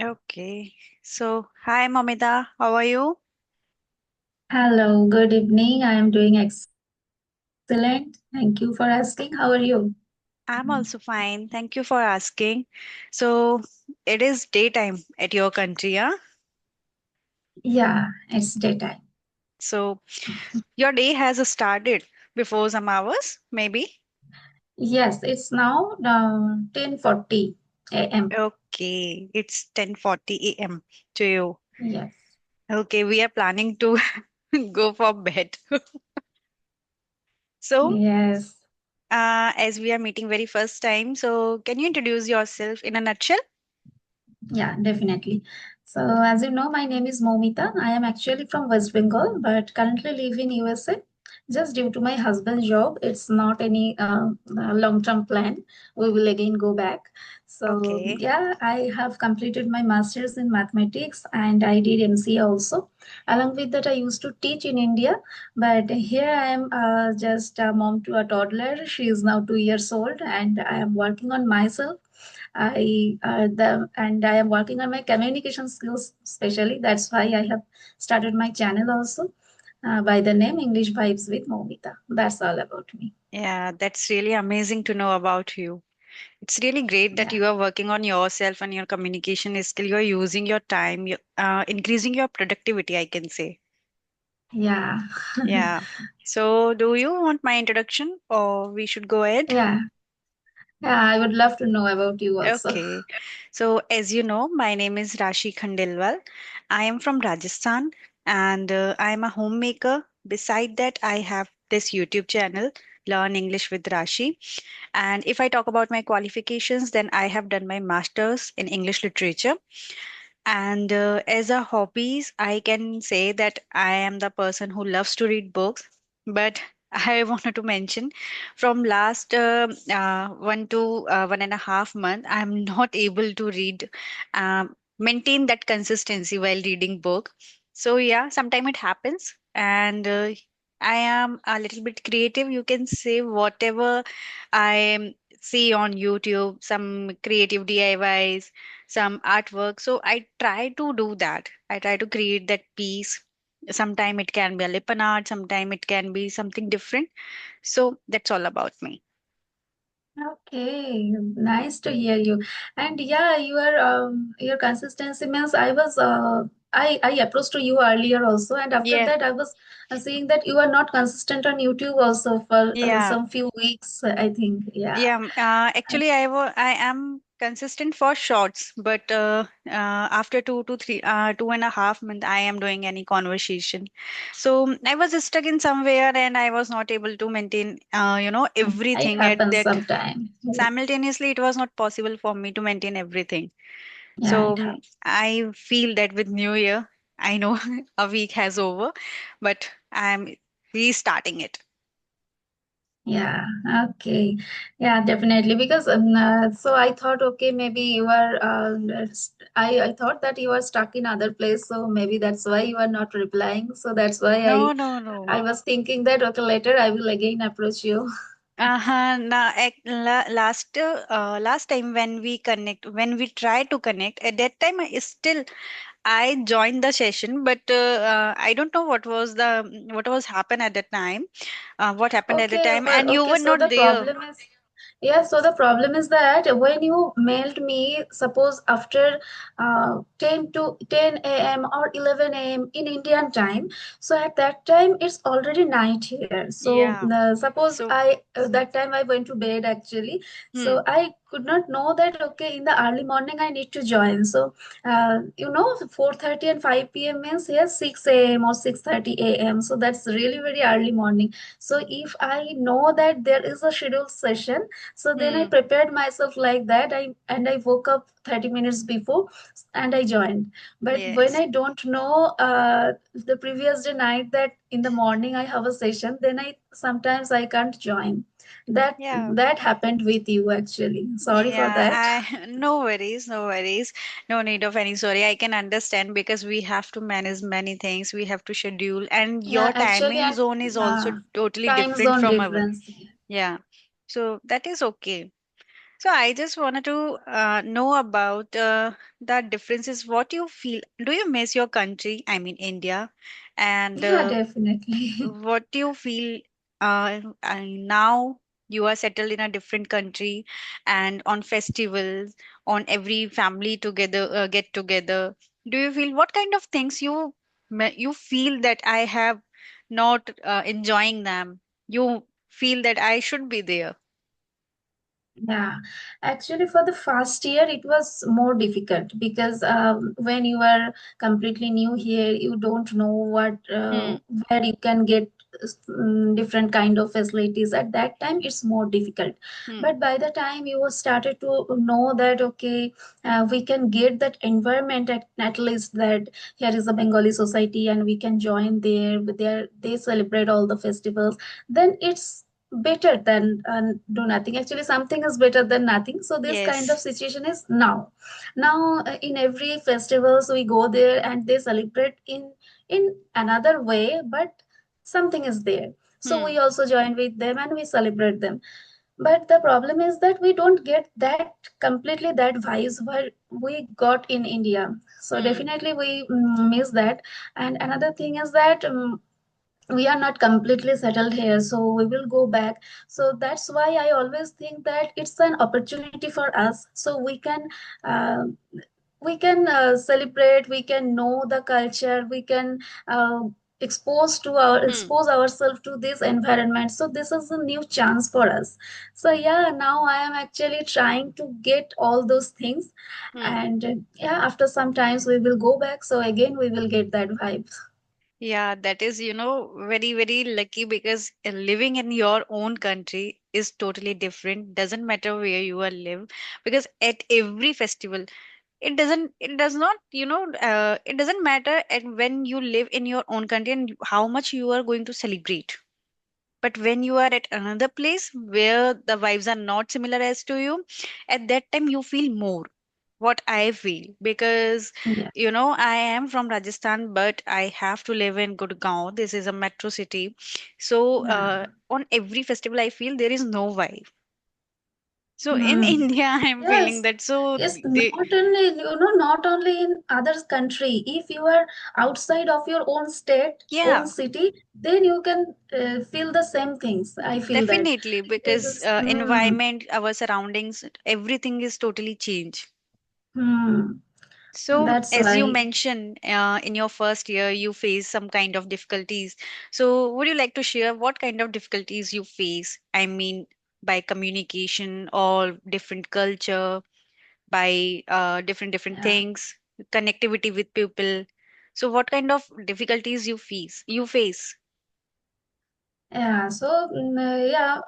Okay. So, hi, Momita. How are you? Hello, good evening. I am doing excellent. Thank you for asking. How are you? I'm also fine. Thank you for asking. So, it is daytime at your country, yeah? Yeah, it's daytime. So, your day has started before some hours, maybe? Yes, it's now 10:40 a.m. Okay. It's 10:40 a.m. to you. Yes. Okay, we are planning to go for bed. So, Yes. as we are meeting very first time, so can you introduce yourself in a nutshell? Yeah, definitely. So, as you know, my name is Momita. I am actually from West Bengal, but currently live in USA. Just due to my husband's job, it's not any long-term plan. We will again go back. So, Okay. yeah, I have completed my master's in mathematics and I did MCA also. Along with that, I used to teach in India, but here I am just a mom to a toddler. She is now 2 years old, and I am working on myself. I am working on my communication skills, especially. That's why I have started my channel also by the name English Vibes with Momita. That's all about me. Yeah, that's really amazing to know about you. It's really great that Yeah, you are working on yourself and your communication skill. You're using your time, increasing your productivity, I can say. yeah, Yeah. So, do you want my introduction or we should go ahead? yeah, yeah. I would love to know about you also. Okay. So, as you know, my name is Rashi Khandelwal. I am from Rajasthan and I am a homemaker. Beside that, I have this YouTube channel, Learn English with Rashi. And if I talk about my qualifications, then I have done my master's in English literature. And as a hobbies, I can say that I am the person who loves to read books. But I wanted to mention from last 1 to 1.5 month, I'm not able to read, maintain that consistency while reading book. So yeah, sometime it happens. And I am a little bit creative. You can say whatever I see on YouTube, some creative DIYs, some artwork. So I try to do that. I try to create that piece. Sometime it can be a lip and art, sometime it can be something different. So that's all about me. Okay, nice to hear you. And yeah, your consistency means I approached to you earlier also, and after Yeah, that I was seeing that you are not consistent on YouTube also for yeah. some few weeks, I think. Yeah. Yeah, actually, I am consistent for shorts, but after 2 to 3, 2.5 months, I am doing any conversation. So I was stuck in somewhere, and I was not able to maintain, It everything at happens that sometime. simultaneously. It was not possible for me to maintain everything. Yeah, So it happens. I feel that with New Year, I know a week has over, but I'm restarting it. Yeah, okay. Yeah, definitely. Because so I thought, okay, maybe you are, I thought that you are stuck in other place, so maybe that's why you are not replying. So that's why No, no, no. I was thinking that, okay, later I will again approach you. Last time when we try to connect, at that time I joined the session, but I don't know what was happened at that time, what happened at the Okay, time, and you okay. were So not the there. problem is, yeah. So the problem is that when you mailed me, suppose after 10 a.m. or 11 a.m. in Indian time, so at that time it's already night here. So Yeah. suppose So, that time I went to bed actually. hmm. So I could not know that okay in the early morning I need to join. So 4:30 and 5 p.m. means here 6 a.m. or 6:30 a.m. So that's really very early morning. So if I know that there is a scheduled session, so then I Hmm. prepared myself like that. I woke up 30 minutes before and I joined. But when Yes. I don't know the previous day night that in the morning I have a session, then I sometimes I can't join. Yeah. That happened with you actually. Sorry for Yeah, that. no worries, no worries. No need of any sorry. I can understand because we have to manage many things. We have to schedule, and Yeah, your actually, timing zone is also uh, totally time different zone from our. difference. Yeah. So that is okay. So I just wanted to know about the differences. What you feel? Do you miss your country? I mean, India, and Yeah, definitely. what do you feel now you are settled in a different country and on festivals, on every family together get together. Do you feel what kind of things you feel that I have not enjoying them? You feel that I should be there. Yeah, actually, for the first year, it was more difficult because when you are completely new here, you don't know Hmm. where you can get different kind of facilities. At that time, it's more difficult. Hmm. But by the time you started to know that okay, we can get that environment at least that here is a Bengali society and we can join there. There they celebrate all the festivals. Then it's better than do nothing. Actually, something is better than nothing. So this kind of Yes. situation is now in every festivals we go there and they celebrate in another way, but something is there, so Hmm. we also join with them and we celebrate them. But the problem is that we don't get that completely that vibes where we got in India. So Hmm. definitely we miss that. And another thing is that we are not completely settled here, so we will go back. So that's why I always think that it's an opportunity for us, so uh, we can celebrate, we can know the culture, we can uh, Hmm. expose ourselves to this environment. So this is a new chance for us. So yeah, now I am actually trying to get all those things. Hmm. And yeah, after some times we will go back, so again we will get that vibe. Yeah, that is, very, very lucky because living in your own country is totally different. Doesn't matter where you are live, because at every festival, it does not, it doesn't matter at when you live in your own country and how much you are going to celebrate. But when you are at another place where the vibes are not similar as to you, at that time you feel more. What I feel, because Yeah. I am from Rajasthan, but I have to live in Gurgaon. This is a metro city. So Yeah. on every festival, I feel there is no vibe. So in Hmm. India, I am feeling Yes. that. So Yes, they, not only, not only in other country. If you are outside of your own state, own yeah, city, then you can feel the same things. I feel that. definitely, because Because, environment, our surroundings, everything is totally changed. hmm, So, that's as you why. mentioned, in your first year, you face some kind of difficulties. So, would you like to share what kind of difficulties you face? I mean, by communication or different culture, by different Yeah. things, connectivity with people. So, what kind of difficulties you face? You face. Yeah, so yeah,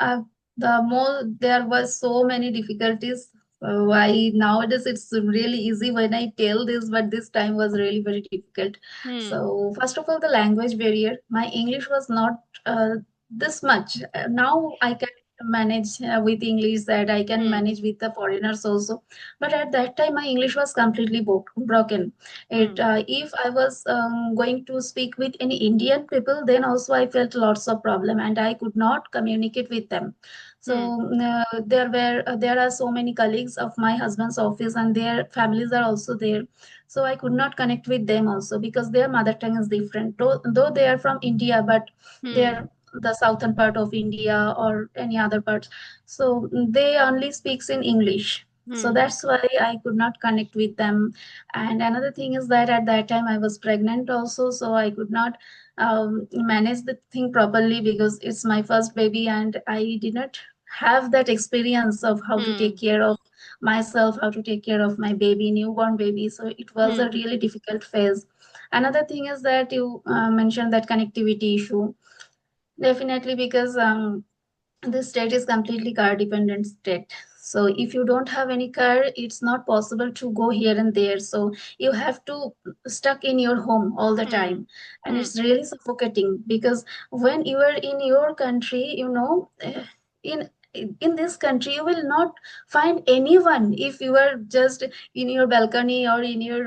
the more there was so many difficulties. Why nowadays it's really easy when I tell this, but this time was really very difficult. Hmm. So first of all, the language barrier. My English was not this much. Now I can manage with English, that I can Hmm. manage with the foreigners also. But at that time, my English was completely broken. It Hmm. if I was going to speak with any Indian people, then also I felt lots of problem and I could not communicate with them. So Hmm. there are so many colleagues of my husband's office and their families are also there. So I could not connect with them also because their mother tongue is different. Though they are from India, but they Hmm. are the southern part of India or any other parts. So they only speaks in English. So Hmm. that's why I could not connect with them. And another thing is that at that time I was pregnant also, so I could not manage the thing properly because it's my first baby and I did not have that experience of how to Hmm. take care of myself, how to take care of my baby, newborn baby. So it was a Hmm. really difficult phase. Another thing is that you mentioned that connectivity issue. Definitely, because this state is completely car dependent state. So if you don't have any car, it's not possible to go here and there. So you have to stuck in your home all the Hmm. time, and Hmm. it's really suffocating because when you are in your country, in in this country you will not find anyone. If you are just in your balcony or in your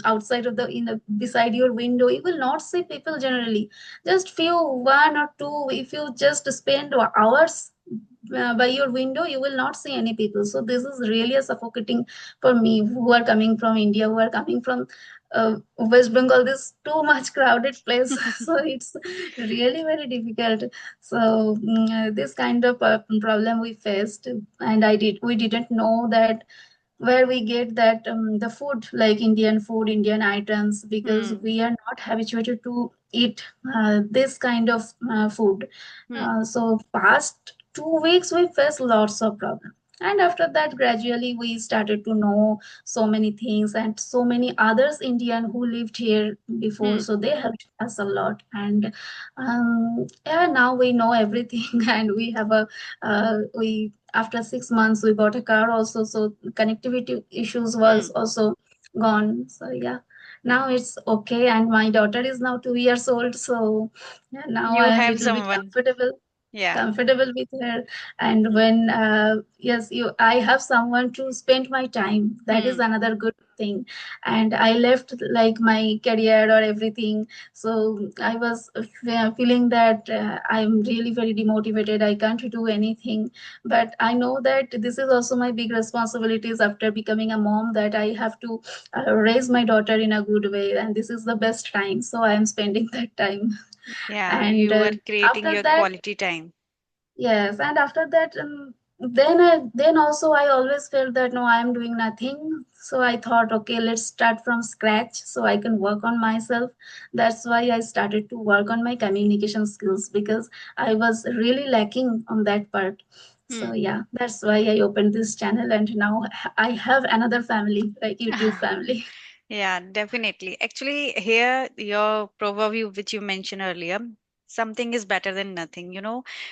outside of the in the beside your window, you will not see people generally. Just few, one or two, if you just spend hours by your window you will not see any people. So this is really a suffocating for me, who are coming from India, who are coming from West Bengal, this too much crowded place. So it's really very difficult. So this kind of problem we faced, and we didn't know that where we get that the food, like Indian food, Indian items, because Hmm. we are not habituated to eat this kind of food. Hmm. So past 2 weeks we faced lots of problems. And after that, gradually we started to know so many things, and so many others Indian who lived here before, Hmm. so they helped us a lot. And yeah, now we know everything. And we have a we after 6 months we bought a car also, so connectivity issues was Hmm. also gone. So yeah, now it's okay, and my daughter is now 2 years old, so yeah, now I You am have little bit someone. Yeah. comfortable with her. And when yes, you I have someone to spend my time, that is Hmm. another good thing. And I left like my career or everything, so I was feeling that I'm really very demotivated, I can't do anything. But I know that this is also my big responsibilities after becoming a mom, that I have to raise my daughter in a good way, and this is the best time, so I am spending that time. Yeah. And You were creating after your that, quality time. yes, and after that, then also I always felt that no, I am doing nothing. So I thought, okay, let's start from scratch so I can work on myself. That's why I started to work on my communication skills, because I was really lacking on that part. So Hmm. yeah, that's why I opened this channel, and now I have another family, like YouTube family. Yeah, definitely. Actually, here, your proverb which you mentioned earlier, something is better than nothing.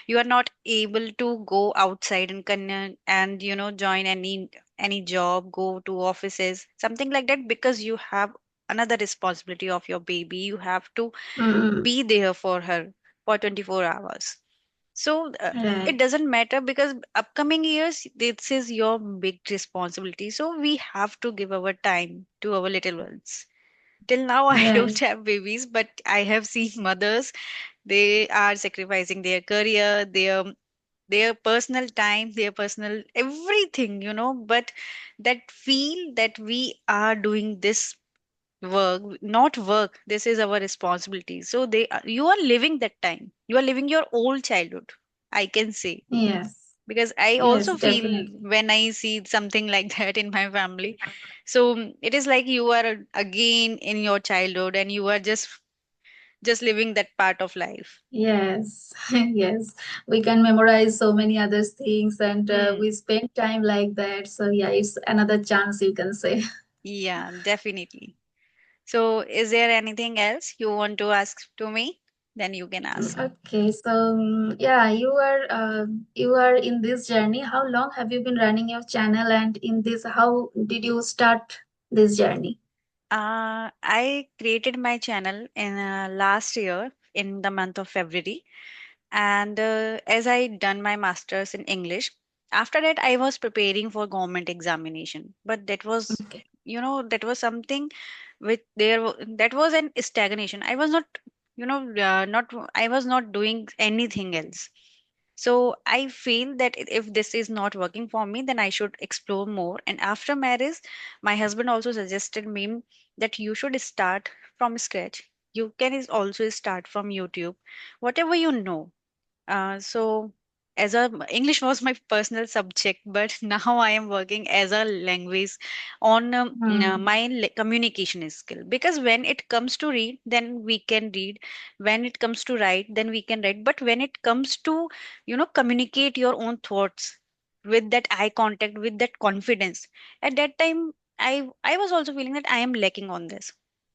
You are not able to go outside and join any job, go to offices, something like that, because you have another responsibility of your baby. You have to Mm, be there for her for 24 hours. So it right. doesn't matter, because upcoming years, this is your big responsibility. So we have to give our time to our little ones. Till now, I don't Right. have babies, but I have seen mothers. They are sacrificing their career, their personal time, their personal everything, but that feel that we are doing this work, not work. This is our responsibility. So you are living that time. You are living your old childhood, I can say, Yes. because I Yes, also feel definitely. when I see something like that in my family. So it is like you are again in your childhood, and you are just living that part of life. Yes, yes, we can memorize so many other things, and Hmm. we spend time like that. So yeah, it's another chance, you can say. Yeah, definitely. So is there anything else you want to ask to me? Then you can ask. Okay, so yeah, you are in this journey. How long have you been running your channel, and in this, how did you start this journey? I created my channel in last year in the month of February. And as I done my masters in English, after that I was preparing for government examination. But that was, Okay. that was something that was an stagnation. I was not, not I was not doing anything else. So I feel that if this is not working for me, then I should explore more. And after marriage, my husband also suggested me that you should start from scratch. You can also start from YouTube, whatever you know. So as a English was my personal subject, but now I am working as a language on Hmm. my communication skill. Because when it comes to read, then we can read. When it comes to write, then we can write. But when it comes to communicate your own thoughts with that eye contact, with that confidence, at that time I was also feeling that I am lacking on this.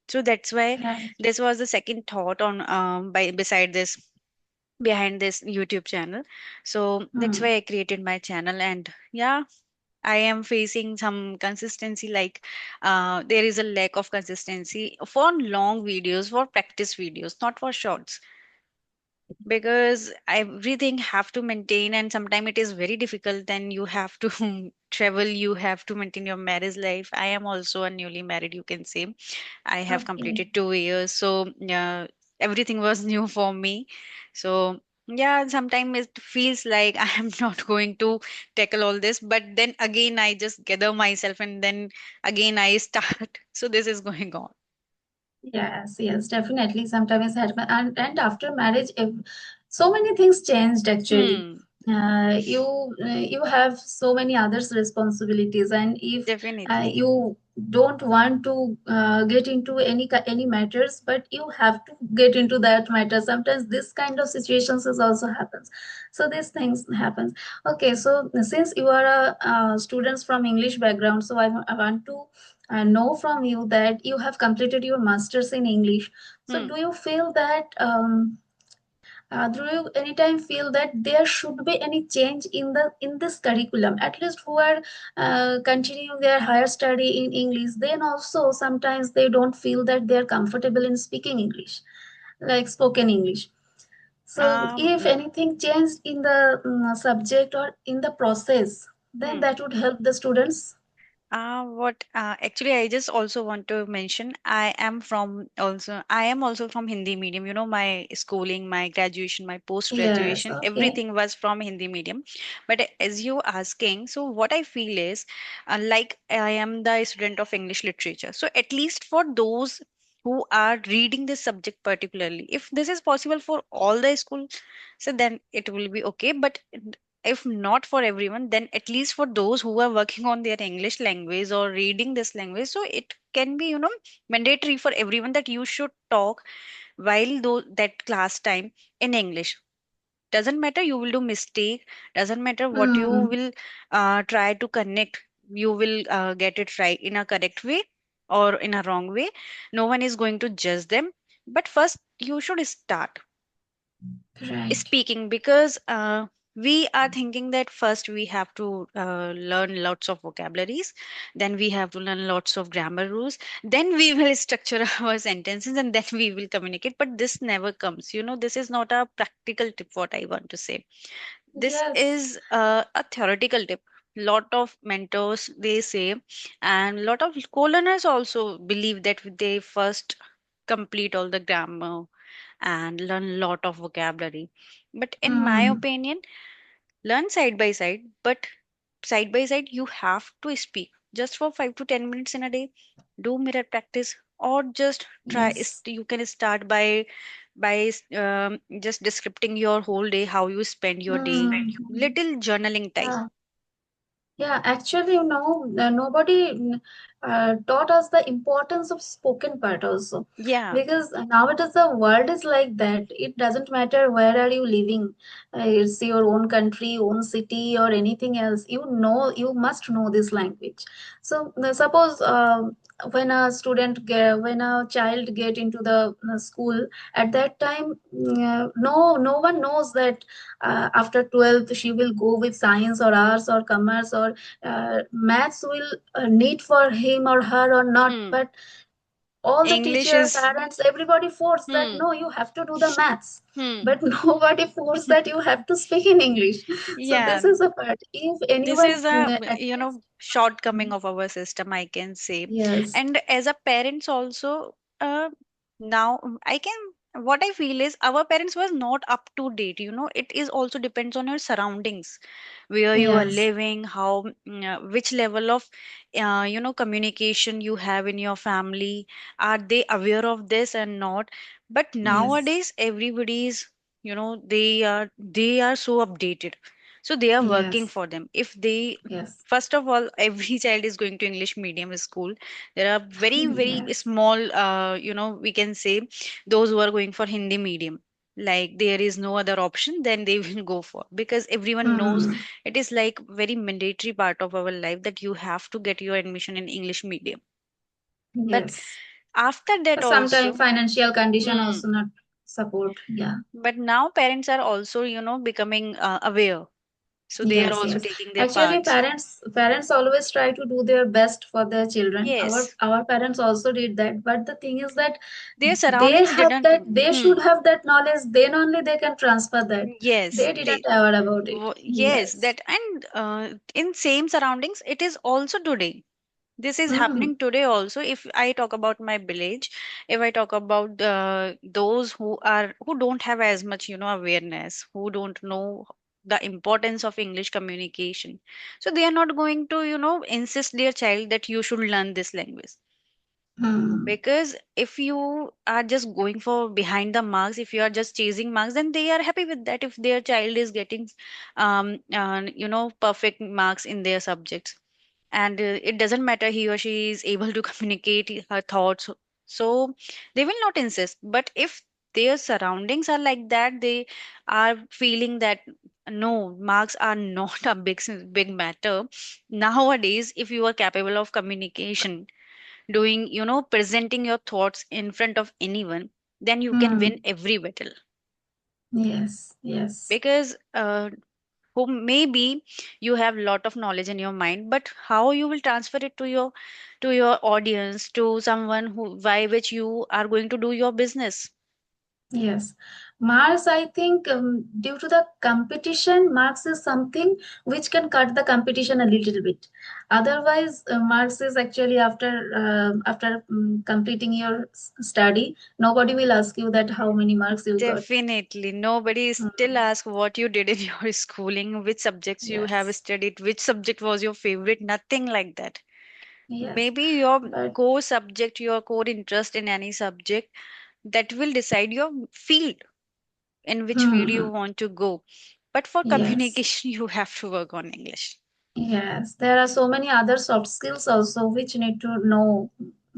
So that's why Right. this was the second thought on by beside this behind this YouTube channel. So that's Hmm. why I created my channel. And yeah, I am facing some consistency, like there is a lack of consistency for long videos, for practice videos, not for shorts, because everything have to maintain, and sometimes it is very difficult. Then you have to travel, you have to maintain your marriage life. I am also a newly married, you can say. I have Okay. completed 2 years, so everything was new for me. So Yeah, sometimes it feels like I am not going to tackle all this, but then again I just gather myself and then again I start. So this is going on. Yes, yes, definitely. Sometimes it happen, and after marriage, so many things changed actually. Hmm, You have so many others responsibilities, and if definitely. you don't want to get into any matters, but you have to get into that matter. Sometimes this kind of situations is also happens. So these things happens. Okay, so since you are a students from English background, so I want to know from you that you have completed your masters in English. So Hmm. do you feel that do you anytime feel that there should be any change in this curriculum, at least who are continuing their higher study in English, then also sometimes they don't feel that they are comfortable in speaking English, like spoken English. So if Um, anything changed in the subject or in the process, then hmm. that would help the students. What actually I just also want to mention I am also from Hindi medium. You know, my schooling, my graduation, my post Yes, graduation, okay. everything was from Hindi medium. But as you asking, so what I feel is like I am the student of English literature. So at least for those who are reading this subject particularly, if this is possible for all the school, so then it will be okay. But if not for everyone, then at least for those who are working on their English language or reading this language, so it can be, mandatory for everyone that you should talk while that class time in English. Doesn't matter you will do mistake, doesn't matter what you Hmm. will try to connect, you will get it right in a correct way or in a wrong way. No one is going to judge them, but first you should start Right. speaking, because we are thinking that first we have to learn lots of vocabularies, then we have to learn lots of grammar rules, then we will structure our sentences, and then we will communicate. But this never comes, this is not a practical tip. What I want to say, this Yes. is a theoretical tip. Lot of mentors they say, and lot of co-learners also believe that they first complete all the grammar and learn lot of vocabulary. But in my Hmm. opinion, learn side by side, but side by side you have to speak just for 5 to 10 minutes in a day. Do mirror practice, or just Yes. you can start by just descripting your whole day, how you spend your day, Hmm. little journaling time. Yeah. Yeah, actually, nobody taught us the importance of spoken part also. Yeah. Because nowadays the world is like that. It doesn't matter where are you living. It's your own country, own city, or anything else. You must know this language. So suppose when a child get into the school, at that time, no one knows that after 12th she will go with science or arts or commerce or maths will need for him or her or not, Hmm. but all the English teacher is. parents everybody force that Hmm. no, you have to do the maths, Hmm. but nobody force that you have to speak in English. So Yeah. this is a part, if This anyone is a at least. shortcoming of our system, I can say. Yes, And as a parents also, now I can, what I feel is our parents was not up to date. It is also depends on your surroundings, where you are yes, living, how which level of communication you have in your family. Are they aware of this and not? But yes, nowadays everybody is, they are so updated, so they are working yes, for them. If they, yes, first of all, every child is going to English medium school. There are very very yes. small, we can say, those who are going for Hindi medium, like there is no other option, then they will go for, because everyone knows Hmm. it is like very mandatory part of our life that you have to get your admission in English medium. But Yes. after that Sometimes also, financial condition hmm, also not support. Yeah. but now parents are also becoming aware, so they are Yes, also yes. taking their Actually, parts. parents always try to do their best for their children. Our Yes, our parents also did that. But the thing is that their surroundings didn't. they Hmm. should have that knowledge. Then only they can transfer that. Yes, They didn't aware about it. yes, Yes. that, and in same surroundings, it is also today. This is Hmm. happening today also. If I talk about my village, if I talk about those who don't have as much, awareness, who don't know the importance of English communication, so they are not going to, insist their child that you should learn this language. Hmm. Because if you are just going for behind the marks, if you are just chasing marks, then they are happy with that if their child is getting perfect marks in their subjects. And it doesn't matter he or she is able to communicate her thoughts, so they will not insist. But if their surroundings are like that, they are feeling that no, marks are not a big matter. Nowadays, if you are capable of communication, doing, presenting your thoughts in front of anyone, then you can win Hmm. every battle. Yes, yes, Because who maybe you have lot of knowledge in your mind, but how you will transfer it to your audience, to someone who by which you are going to do your business. yes. Marks, I think, due to the competition, marks is something which can cut the competition a little bit. Otherwise, marks is actually after completing your study, nobody will ask you that how many marks you got. Definitely nobody still Hmm. asks what you did in your schooling, which subjects you have Yes, studied, which subject was your favorite, nothing like that. yes. Maybe your But core subject, your core interest in any subject, that will decide your field, in which field you hmm, want to go. But for yes. communication, you have to work on English. Yes, there are so many other soft skills also which need to know.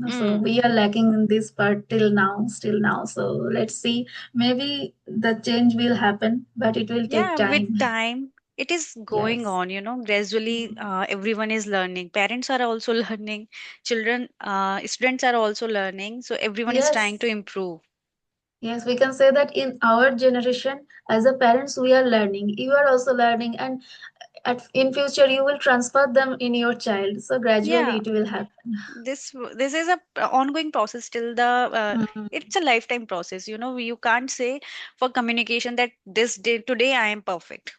So Mm. we are lacking in this part till now, still now. So let's see. Maybe the change will happen, but it will take Yeah, with time. time, it is going Yes. on, gradually. Everyone is learning. Parents are also learning. Children, students are also learning. So everyone is trying to Yes. improve. Yes, we can say that in our generation, as a parents, we are learning. You are also learning, and in future, you will transfer them in your child. So gradually, Yeah, it will happen. this is a ongoing process till the Hmm. it's a lifetime process. You can't say for communication that this day today I am perfect,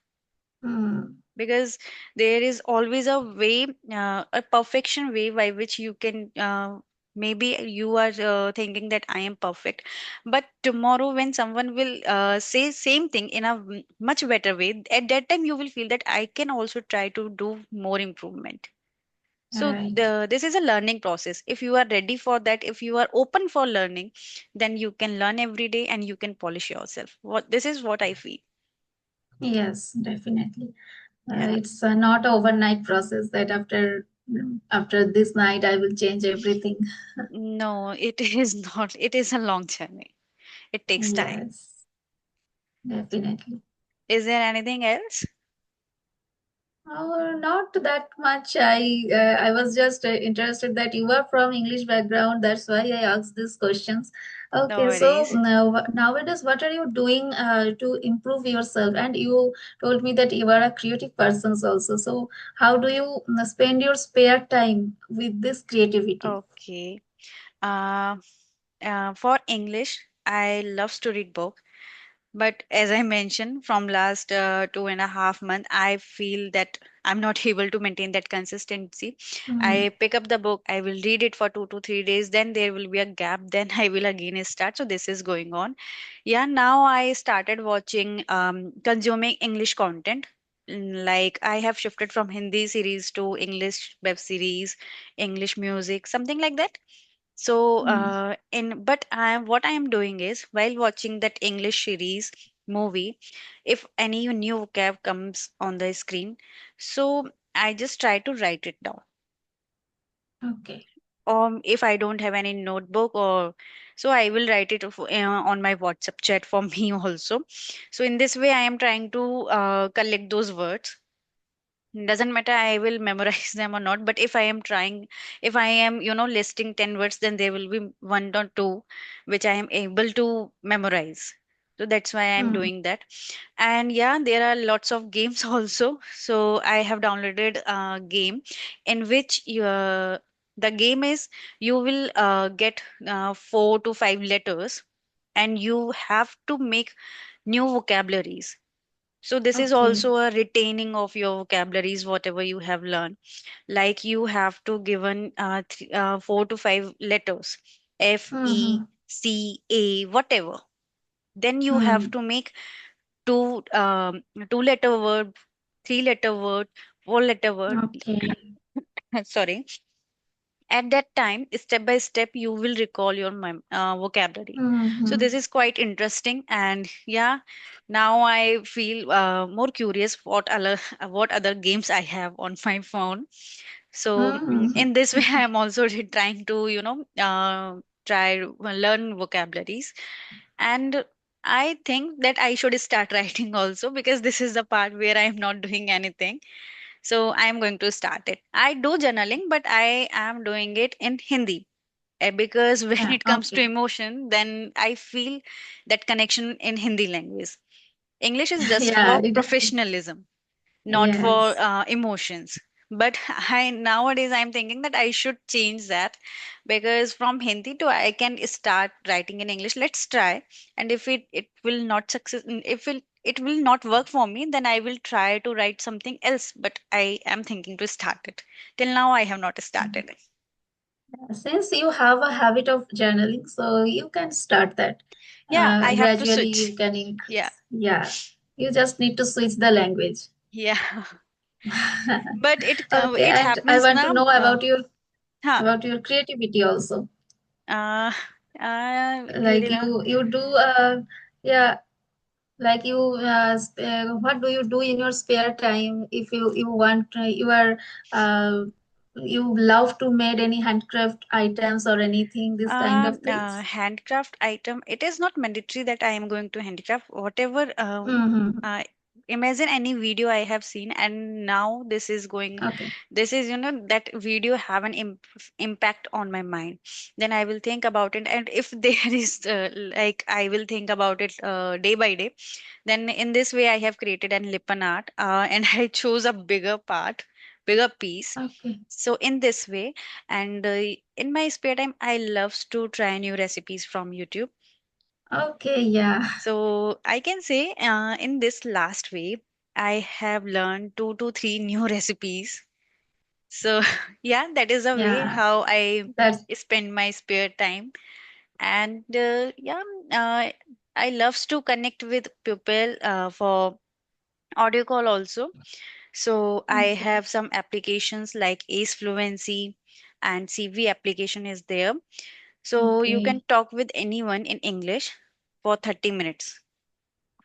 Hmm. because there is always a way, a perfection way by which you can, maybe you are thinking that I am perfect, but tomorrow when someone will say same thing in a much better way, at that time you will feel that I can also try to do more improvement. So Right. this is a learning process. If you are ready for that, if you are open for learning, then you can learn every day and you can polish yourself. What this is what I feel. Yes, definitely. Yeah. It's not an overnight process that after this night I will change everything. No, it is not. It is a long journey. It takes time. Yes, definitely. Is there anything else? Oh, not that much. I was just interested that you are from English background. That's why I asked these questions. No Okay, so worries. nowadays, what are you doing to improve yourself? And you told me that you are a creative person also. So how do you spend your spare time with this creativity? Okay. Uh, for English, I loves to read book. But as I mentioned, from last 2.5 months, I feel that I'm not able to maintain that consistency. Hmm. I pick up the book, I will read it for 2 to 3 days, then there will be a gap, then I will again start. So this is going on. Yeah, now I started watching, consuming English content. Like I have shifted from Hindi series to English web series, English music, something like that. So, Hmm. but what I am doing is while watching that English series movie, if any new vocab comes on the screen, so I just try to write it down. Okay. Or if I don't have any notebook, or so I will write it on my WhatsApp chat for me also. So in this way, I am trying to collect those words. Doesn't matter I will memorize them or not, but if I am trying, if I am, listing 10 words, then there will be one or two which I am able to memorize. So that's why I'm Hmm. doing that. And yeah, there are lots of games also. So I have downloaded a game in which the game is, you will get 4 to 5 letters, and you have to make new vocabularies. So this is Okay. also a retaining of your vocabularies, whatever you have learned. Like you have to given 4 to 5 letters, F, E, Mm-hmm. C, A, whatever. Then you have Hmm. to make two 2 letter word, 3 letter word, 4 letter word. Okay. Sorry. At that time, step by step, you will recall your vocabulary. So Mm-hmm. this is quite interesting, and yeah, now I feel more curious what other games I have on my phone. So Mm-hmm. in this way, I am also trying to try to learn vocabularies, and I think that I should start writing also, because this is the part where I am not doing anything. So I am going to start it. I do journaling, but I am doing it in Hindi. Because when Yeah. it comes to Okay. emotion, then I feel that connection in Hindi language. English is just Yeah. for It, professionalism, not for yes. emotions. But I nowadays I'm thinking that I should change that, because from Hindi to I can start writing in English. Let's try, and if it will not success, if it will not work for me, then I will try to write something else. But I am thinking to start it. Till now, I have not started it. Since you have a habit of journaling, so you can start that. Yeah, I have to Gradually, switch. you can Yeah, increase. Yeah, you just need to switch the language. yeah. But Okay, it and I happens want to now. know Huh. about your creativity also. Uh, Like you do yeah, like what do you do in your spare time if you want you are uh, you love to make any handcraft items or anything, this kind of things? Handcraft item. It is not mandatory that I am going to handicraft. Whatever. Mm-hmm. Uh, Imagine any video I have seen, and now this is going. Okay. This is, that video have an impact on my mind. Then I will think about it, and if there is like I will think about it day by day. Then in this way, I have created an lipan art, and I chose a bigger part, bigger piece. Okay. So in this way, and in my spare time, I loves to try new recipes from YouTube. Okay. Yeah. So I can say in this last week, I have learned 2 to 3 new recipes. So yeah, that is a way Yeah, how I that's spend my spare time. And yeah, uh, I loves to connect with people for audio call also. So I okay. have some applications like Ace Fluency and CV application is there. So you can Okay. talk with anyone in English for 30 minutes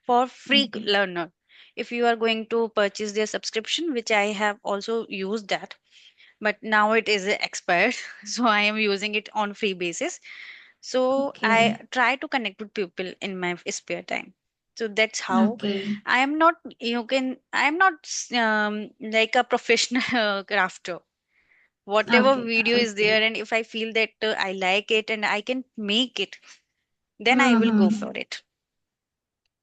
for free Okay. learner. If you are going to purchase their subscription, which I have also used that, but now it is expired, so I am using it on free basis. So I Okay. try to connect with people in my spare time. So that's how Okay. I am not, I am not like a professional crafter. Whatever Okay. video is Okay. there, and if I feel that I like it and I can make it, then I will go Mm-hmm. for it.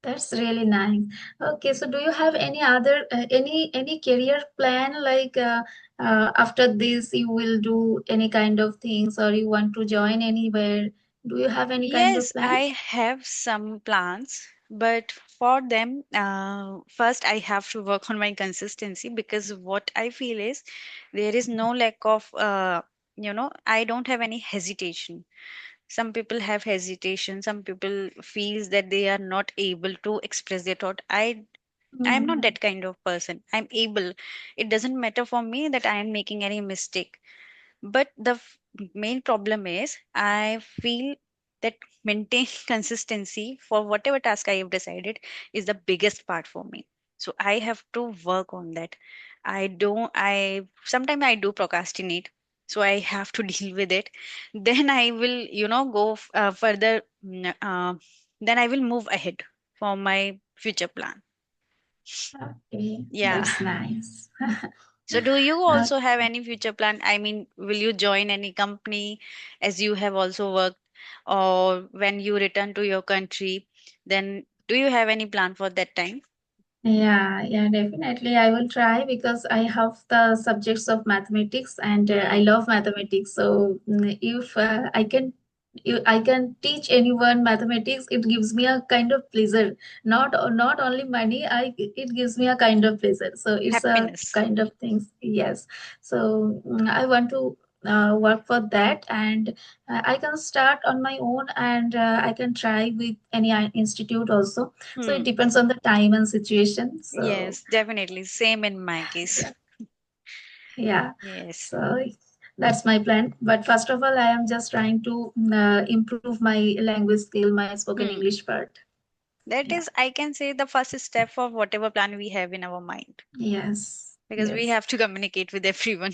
That's really nice. Okay, so do you have any other any career plan like after this you will do any kind of things or you want to join anywhere? Do you have any kind of Yes, plan? I have some plans, but for them, first I have to work on my consistency, because what I feel is there is no lack of, I don't have any hesitation. Some people have hesitation. Some people feels that they are not able to express their thought. I am not Mm-hmm. that kind of person. I'm able. It doesn't matter for me that I am making any mistake. But the main problem is I feel that maintain consistency for whatever task I have decided is the biggest part for me. So I have to work on that. I sometimes I do procrastinate. So I have to deal with it. Then I will, go further. Then I will move ahead for my future plan. Okay, Yeah. that's nice. So, do you Uh, also have any future plan? I mean, will you join any company as you have also worked, or when you return to your country, then do you have any plan for that time? yeah, yeah, definitely. I will try because I have the subjects of mathematics and I love mathematics. So if I can I can teach anyone mathematics. It gives me a kind of pleasure. Not only money. It gives me a kind of pleasure. So it's a Happiness. kind of things. Yes. So I want to work for that, and I can start on my own, and I can try with any institute also. So it Hmm. depends on the time and situation. So Yes, definitely. Same in my case. yeah, yeah. Yes. So that's my plan. But first of all, I am just trying to improve my language skill, my spoken Hmm. English part. That Yeah. is, I can say, the first step for whatever plan we have in our mind, Yes. because we Yes. have to communicate with everyone.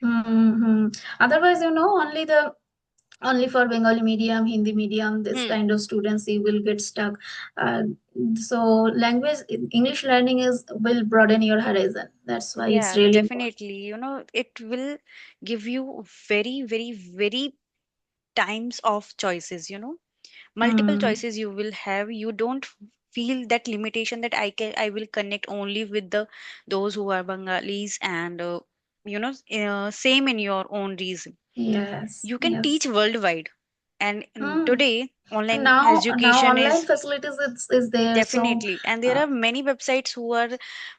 Hmm. Otherwise, only for Bengali medium, Hindi medium, this Hmm. kind of students, you will get stuck. Uh, so language English learning is will broaden your horizon. That's why it's Yeah, really important. definitely. It will give you very, very, very times of choices, multiple Hmm. choices you will have. You don't feel that limitation that I will connect only with those who are Bengalis, and same in your own reason. Yes. You can Yes. teach worldwide, and Hmm. today And online now education online is facilities is there. So definitely, and there uh, are many websites who are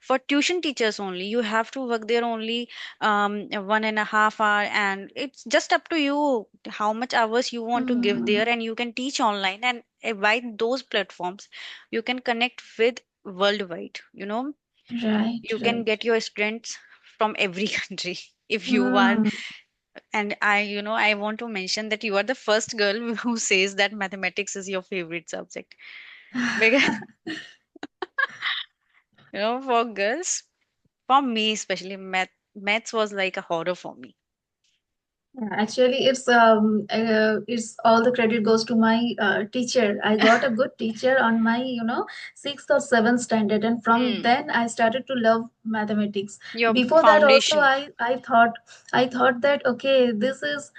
for tuition teachers only. You have to work there only 1.5 hour, and it's just up to you how much hours you want to give hmm, there, and you can teach online. And by those platforms, you can connect with worldwide. right, You can right. get your students from every country if you are. Hmm. And I want to mention that you are the first girl who says that mathematics is your favorite subject. Because for girls, for me especially, maths was like a horror for me. Yeah, actually, it's all the credit goes to my teacher. I got a good teacher on my sixth or seventh standard, and from Hmm. then I started to love mathematics. Your Before that, also foundation. I thought that okay, this is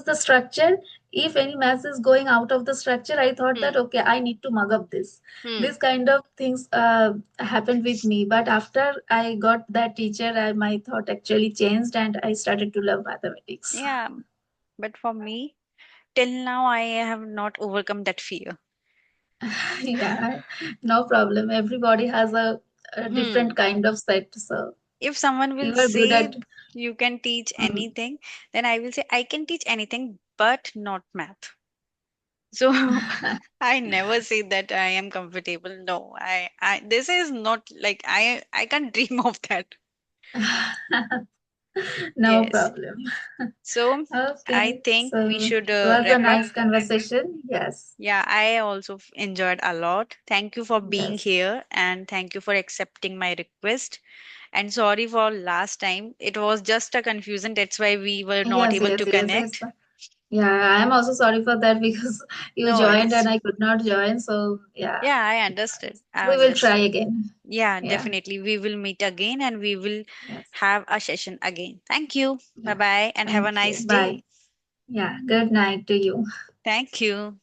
the structure. If any math is going out of the structure, I thought that Hmm. okay, I need to mug up this. Hmm. This kind of things happened with me. But after I got that teacher, my thought actually changed, and I started to love mathematics. Yeah, but for me, till now, I have not overcome that fear. Yeah, no problem. Everybody has a different Hmm. kind of set, so If someone will you are good say at. you can teach Mm. anything, then I will say I can teach anything, but not math. So I never say that I am comfortable. No, this is not like I can't dream of that. No Yes. problem. So I Okay, think we so should it was a wrap up. nice conversation. Yes, Yeah, I also enjoyed a lot. Thank you for being yes, here, and thank you for accepting my request. And sorry for last time. It was just a confusion. That's why we were not yes, able yes, to yes. It's connect. yeah. I am also sorry for that because you No joined and worries. I could not join. So yeah, Yeah, I understood. I we will try understood. again. Yeah, Yeah, definitely. We will meet again and we will yes, have a session again. Thank you. Bye yeah. bye and have a Thank you. nice Bye. day. Yeah. Good night to you. Thank you.